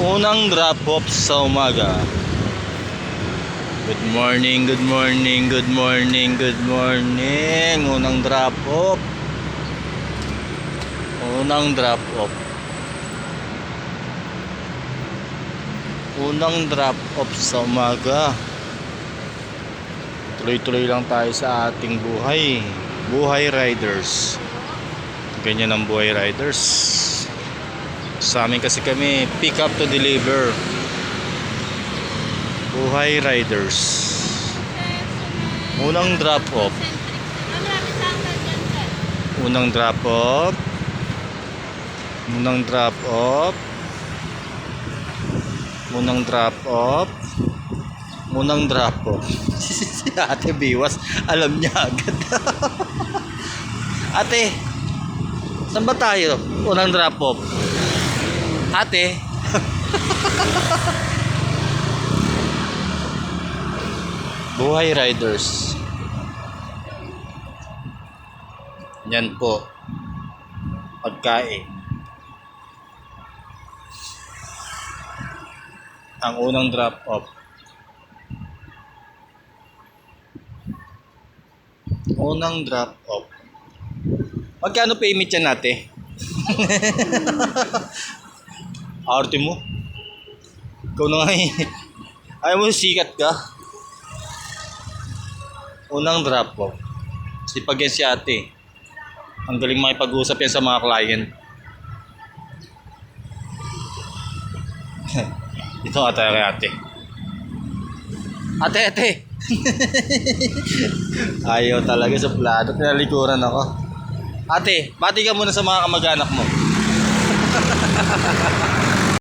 Unang drop off sa umaga. Good morning, good morning, good morning, good morning. Unang drop off. Unang drop off. Unang drop off sa umaga. Tuloy-tuloy lang tayo sa ating buhay. Buhay riders. Ganyan ang buhay riders. Sa amin kasi kami pick up to deliver. Buhay riders. Unang drop off. Unang drop off. Unang drop off. Unang drop off. Unang drop off. Si Ate Biwas, alam niya agad. Ate, saan ba tayo? Unang drop off. Ate. Buhay riders. Yan po. Pagkain. Ang unang drop off. Unang drop off. Magkano payment yan natin? Arte mo. Ikaw na nga eh. Ayaw mo sikat ka. Unang drop off. Sipag yan si ate. Ang galing makipag-usap yan sa mga client. Ito nga tayo kay ate. Ate, ate. Ayaw talaga sa plato. Pinalikuran ako. Ate, bati ka muna sa mga kamag-anak mo.